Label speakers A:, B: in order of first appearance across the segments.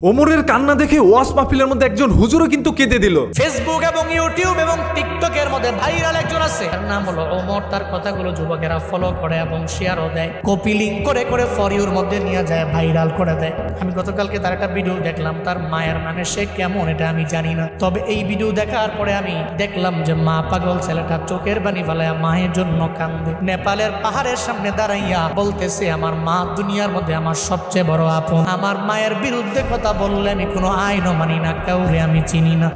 A: ওমরের কান্না দেখে ওয়াজ মাহফিলের মধ্যে একজন হুজুরও কিন্তু কেঁদে দিল।
B: ফেসবুক এবং ইউটিউব এবং টিকটকের মধ্যে ভাইরাল একজন আছে, তার নাম হলো ওমর। তার কথাগুলো যুবকেরা ফলো করে এবং শেয়ারও দেয়, কপি লিঙ্ক করে করে ফর ইউর মধ্যে নিয়ে যায়, ভাইরাল করে দেয়। আমি গতকালকে তার একটা ভিডিও দেখলাম, তার মায়ের মানে সে কেমন এটা আমি জানি না, তবে এই ভিডিও দেখার পরে আমি দেখলাম যে মা পাগল ছেলেটা চোখের বানি ফেলায় মায়ের জন্য কান্দে। নেপালের পাহাড়ের সামনে দাঁড়াইয়া বলতেছে, আমার মা দুনিয়ার মধ্যে আমার সবচেয়ে বড় আপন, আমার মায়ের বিরুদ্ধে কথা বললে আমি কোনো আইনও মানি না, কাউরে আমি চিনি না।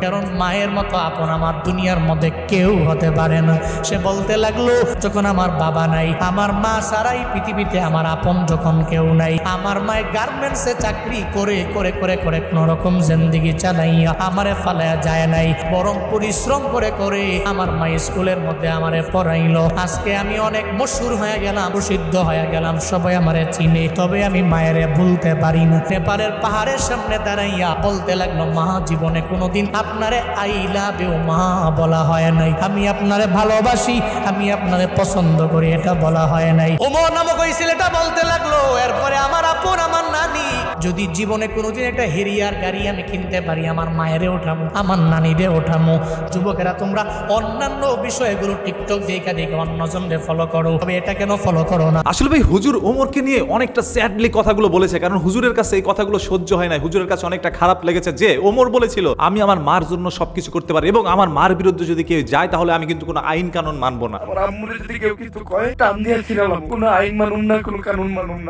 B: কারণ মায়ের মতো আপন আমার দুনিয়ার মধ্যে কেউ হতে পারে না। সে বলতে লাগলো, যখন আমার বাবা নাই, আমার মা সারাই পৃথিবীতে আমার আপন যখন কেউ নাই, আমার মায়ের গার্মেন্টসে চাকরি করে করে করে করে কোন রকম জিন্দেগি চালাইয়া আমারে ফালায়া যায় নাই, বরং পরিশ্রম করে করে আমার মা স্কুলের মধ্যে আমারে পড়াইলো। আজকে আমি অনেক মশহুর হয়ে গেলাম, প্রসিদ্ধ হয়ে গেলাম, সবাই আমারে চিনে, তবে আমি মায়েরে ভুলতে পারি না। নেপালের পাহাড়ের সামনে দাঁড়াইয়া বলতে লাগলো, মা জীবনে কোনোদিন আপনারে আই লাভ ইউ মা বলা হয় নাই, আমি আপনারে ভালোবাসি, আমি আপনারে পছন্দ করি এটা বলা হয় নাই। ওমর নামক ওই ছেলেটা বলতে লাগলো, এরপরে আমার আপন আমার নানি, যদি জীবনে কোনোদিন একটা হেরিয়ার গাড়ি আমি কিনতে পারি, আমার মায়েরে ওঠামো, আমার নানিরে ওঠামো। যুবকেরা তোমরা অন্যান্য বিষয়গুলো টিকটক দেখে দেখে অন্যজনকে ফলো করো, তবে এটা কেন ফলো করো না?
A: আসলে ভাই হুজুর ওমরকে নিয়ে অনেকটা স্যাডলি কথাগুলো বলেছে, কারণ হুজুরের কাছে এই কথাগুলো সহ্য হয় না। হুজুরের কাছে অনেকটা খারাপ লেগেছে যে ওমর বলেছিল, আমি আমার মার জন্য সবকিছু করতে পারি এবং আমার মার বিরুদ্ধে যদি কেউ যায় তাহলে আমি কিন্তু কোনো আইন কানুন মানবো না।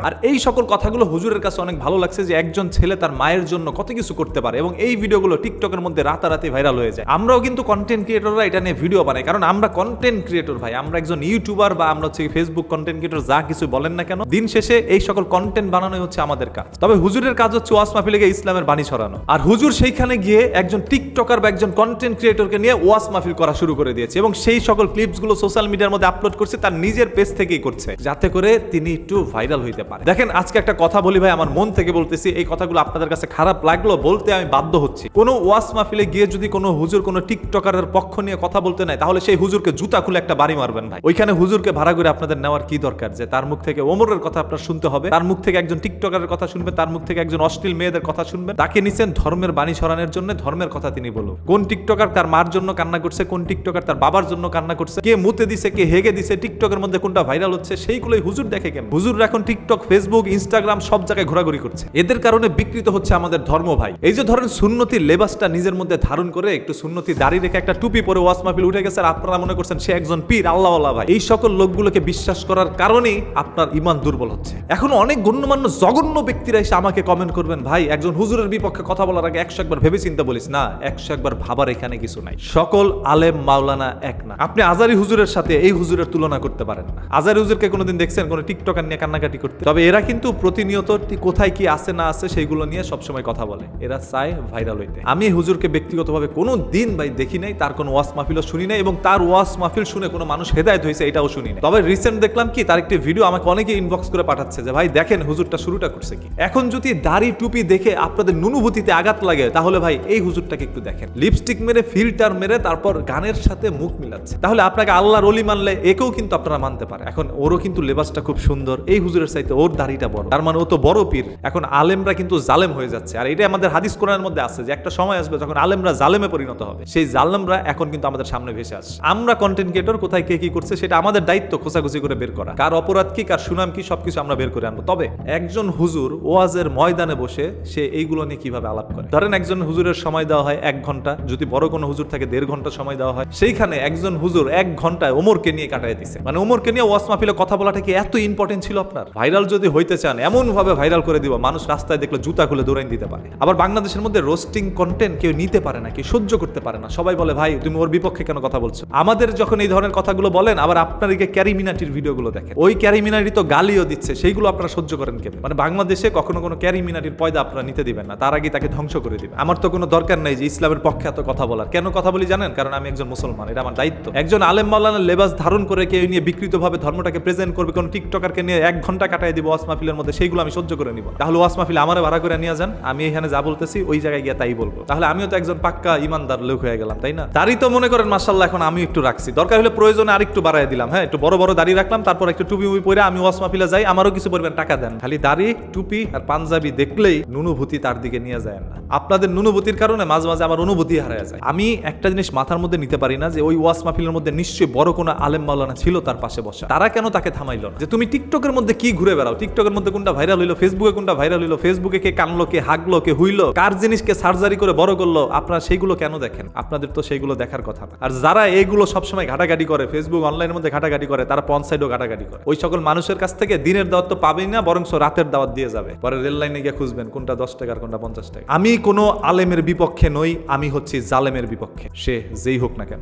A: আর এই সকল কথাগুলো হুজুরের কাছে অনেক ভালো লাগছে যে একজন ছেলে তার মায়ের জন্য কত কিছু করতে পারে, এবং এই ভিডিওগুলো টিকটকের মধ্যে রাতারাতি ভাইরাল হয়ে যায়। আমরাও কিন্তু কন্টেন্ট ক্রিয়েটররা এটা নিয়ে ভিডিও বানাই, কারণ আমরা কন্টেন্ট ক্রিয়েটর ভাই, আমরা একজন ইউটিউবার বা আমরা হচ্ছে ফেসবুক কন্টেন্ট ক্রিয়েটর, যা কিছু বলেন না কেন, দিন শেষে এই সকল কন্টেন্ট বানানোই হচ্ছে আমাদের কাজ। তবে হুজুরের কাজ হচ্ছে ওয়াজ মাহফিলে গিয়ে ইসলামের বাণী ছড়ানো, আর হুজুর সেইখানে গিয়ে একজন টিকটকার বা একজন কন্টেন্ট ক্রিয়েটরকে নিয়ে ওয়াজ মাহফিল করা শুরু করে দিয়েছে, এবং সেই সকল ক্লিপস গুলো সোশ্যাল মিডিয়ার মধ্যে আপলোড করছে, তার নিজের পেজ থেকেই করছে, যাতে করে তিনি একটু ভাইরাল হইতে পারে। দেখেন আজকে একটা কথা বলি ভাই, আমার মন থেকে বলতেছি, এই কথাগুলো আপনাদের কাছে খারাপ লাগলো বলতে আমি বাধ্য হচ্ছি। কোনো ওয়াজ মাহফিলে গিয়ে যদি কোনো হুজুর কোনো টিকটকারের পক্ষ নিয়ে কথা বলতে নাই, তাহলে সেই হুজুরকে জুতা খুলে একটা বাড়ি মারবেন ভাই। ওইখানে হুজুরকে ভাড়া করে আপনাদের নেওয়ার কি দরকার যে তার মুখ থেকে ওমরের কথা আপনার শুনতে হবে, তার মুখ থেকে একজন টিকটকারের কথা শুনবেন, তার মুখ থেকে একজন অশ্লীল মেয়েদের কথা শুনবেন? তাকে নিছেন ধর্মের বাণী ছড়ানোর জন্য, ধর্মের কথা তিনি বলুন। কোন টিকটকার তার মার জন্য কান্না করছে, কোন টিকটকার তার বাবার জন্য কান্না করছে, কে মুতে দিছে, কে হেগে দিছে, টিকটকের মধ্যে কোনটা ভাইরাল হচ্ছে, সেইগুলোই হুজুর দেখে কেন? হুজুর এখন টিকটক, ফেসবুক, ইনস্টাগ্রাম সব জায়গায় ঘোরাঘুরি করছে, এদের কারণে বিকৃত হচ্ছে আমাদের ধর্ম ভাই। এই যে ধরেন সুন্নতি লেবাসটা নিজের মধ্যে ধারণ করে একটু সুন্নতি দাড়ি রেখে একটা টুপি পরে ওয়াজ মাহফিল উঠে গেছে, আর আপনারা মনে করছেন সে একজন পীর, আল্লাহওয়ালা ভাই। এই সকল লোকগুলোকে বিশ্বাস করার কারণেই আপনার ঈমান দুর্বল হচ্ছে। এখন অনেক গণ্যমান্য জঘন্য ব্যক্তিরা এসে আমাকে কমেন্ট করবেন, ভাই একজন হুজুরের বিপক্ষে কথা বলার আগে 100 একবার ভেবে চিন্তা বলিস না। 100 একবার ভাবার এখানে কিছু নাই। সকল আলেম মাওলানা এক না। আপনি আজারি হুজুরের সাথে এই হুজুরের তুলনা করতে পারেন না। আজারি হুজুরকে কোনোদিন দেখছেন কোনো টিকটকার নিয়ে কান্নাকাটি করতে? তবে এরা কিন্তু প্রতিনিয়ত কোথায় কি আছে না আছে সেইগুলো নিয়ে সবসময় কথা বলে, এরা চায় ভাইরাল হইতে। আমি হুজুরকে ব্যক্তিগতভাবে কোনো দিন ভাই দেখি নাই, তার কোনো ওয়াজ মাহফিলও শুনি নাই, এবং তার ওয়াজ মাহফিল শুনে কোনো মানুষ হেদায়েত হয়েছে এটাও শুনি নাই। তবে রিসেন্ট দেখলাম কি, তার একটি ভিডিও আমাকে অনেকে ইনবক্স করে পাঠাচ্ছে যে ভাই দেখেন হুজুরটা শুরুটা করছে কি। এখন যদি দাড়ি টুপি দেখে আপনাদের নুনুভূতিতে আঘাত লাগে, তাহলে ভাই এই হুজুরটাকে একটু দেখেন, লিপস্টিক মেরে ফিল্টার মেরে তারপর গানের সাথে মুখ মিলাচ্ছে, তাহলে আপনাকে আল্লাহর ওলি মানলে একেও কিন্তু আপনারা মানতে পারে। এখন ওরও কিন্তু লেবাসটা খুব সুন্দর, এই হুজুরের চাইতে ওর দাড়িটা বড়, তার মানে ও তো বড় পীর। এখন আলেমরা কিন্তু জালেম হয়ে যাচ্ছে, আর এটা আমাদের হাদিস কোরআনের মধ্যে আছে যে একটা সময় আসবে যখন আলেমরা জালেমে পরিণত হবে। সেই জালেমরা এখন কিন্তু আমাদের সামনে ভেসে আসছে। আমরা কন্টেন্ট ক্রিয়েটর কোথায় কে কি করছে সেটা আমাদের দায়িত্ব খোঁজাখুঁজি করে বের করা, কার অপরাধ কি, কার সুনাম কি, সবকিছু আমরা বের করে আনবো। তবে একজন হুজুর ওয়াজের ময়দানে বসে সে এইগুলো নিয়ে কিভাবে আলাপ করে? ধরেন একজন হুজুরের সময় দেওয়া হয় 1 ঘন্টা, যদি বড় কোনো হুজুর থাকে 1.5 ঘন্টা সময় দেওয়া হয়, সেইখানে একজন হুজুর 1 ঘন্টায় ওমরকে নিয়ে কাটায় দিচ্ছে। মানে ওমরকে নিয়ে ওয়াজ মাহফিলে কথা বলাটা কি এত ইম্পর্টেন্ট ছিল আপনার? ভাইরাল যদি হইতে চান এমন ভাবে ভাইরাল করে দিব, মানুষ রাস্তায় দেখলে জুতা খুলে দৌড়াই দিতে পারে। আবার বাংলাদেশের মধ্যে রোস্টিং কন্টেন্ট কেউ নিতে পারে না, কেউ সহ্য করতে পারে না। সবাই বলে ভাই তুমি ওর বিপক্ষে কেন কথা বলছো? আমাদের যখন এই ধরনের কথাগুলো বলেন, আবার আপনাদেরকে ক্যারি মিনাটির ভিডিওগুলো দেখেন, ওই ক্যারি মিনাটি তো গালিও দিচ্ছে, সেইগুলো আপনারা সহ্য করেন কেন? মানে বাংলাদেশে কখনো কোনো ক্যারি মিনাটির পয়দা আপনারা নিতে দিবেন না, তার আগে তাকে ধ্বংস করে দিবেন। আমার তো কোনো দরকার নাই যে ইসলামের পক্ষে এত কথা বলার। কেন কথা বলি জানেন? কারণ আমি একজন মুসলমান, এটা আমার দায়িত্ব। একজন আলেম মাওলানা লেবাস ধারণ করে কেউ নিয়ে বিকৃতভাবে ধর্মটাকে প্রেজেন্ট করবে, কোন টিকটকারকে নিয়ে 1 ঘন্টা কাটাই দিব ওয়াজ মাহফিলের মধ্যে, সেইগুলো আমি সহ্য করে নিব। তাহলে ওয়াজ মাহফিল আমারে ভাড়া করে নিয়ে যান, আমি এখানে যা বলতেছি ওই জায়গায় গিয়ে তাই বলবো, তাহলে আমিও তো একজন পাক্কা ইমানদার লোক হয়ে গেলাম, তাই না? তারই তো মনে করেন মাশাআল্লাহ এখন আমি একটু রাখছি, দরকার হলে প্রয়োজনে আরেকটু বাড়ায় দিলাম, হ্যাঁ একটু বড় বড় দাড়ি রাখলাম, তারপর একটু টুপি পরে আমি ওয়াজ মাহফিলে যাই, আমারও কিছু পরিমাণ টাকা দেন, খালি দাড়ি টুপি আর পাঞ্জাবি দেখলেই নুনুভূতি তার দিকে নিয়ে যায় না। আপনাদের নুনুভূতির কারণে মাঝে মাঝে আমার অনুভূতি হারিয়ে যায়। আমি একটা জিনিস মাথার মধ্যে নিতে পারি না যে ওই ওয়াজ মাহফিলের মধ্যে নিশ্চয়ই বড় কোনো আলেম মাওলানা ছিল তার পাশে বসা, তারা কেন তাকে থামাইলো না? যে তুমি টিকটকের মধ্যে কি ঘুরে বেড়াও, টিকটকের মধ্যে কোনটা ভাইরাল হইলো, ফেসবুকে কোনটা ভাইরাল হইলো, ফেসবুকে কে কানলো, কে হাগলো, কে হুইলো, কার জিনিসকে সার্জারি করে বড় করলো, আপনারা সেইগুলো কেন দেখেন? আপনাদের তো সেইগুলো দেখার কথা না। আর যারা এইগুলো সবসময় ঘাটাঘাটি করে, ফেসবুক অনলাইনের মধ্যে ঘাটাঘাটি করে, তারা পঞ্চায়েতও ঘাটাঘাটি করে। ওই সকল মানুষের কাছ থেকে দিনের দাওয়াত তো পাবেই না, বরং রাতের দাওয়াত দিয়ে যাবে। পরে রেল লাইনে গিয়ে খুঁজবেন কোনটা 10 টাকা আর কোনটা 50 টাকা। আমি কোনো আলেমের বিপক্ষে নই, আমি হচ্ছি জালেমের বিপক্ষে, সে যেই হোক না কেন।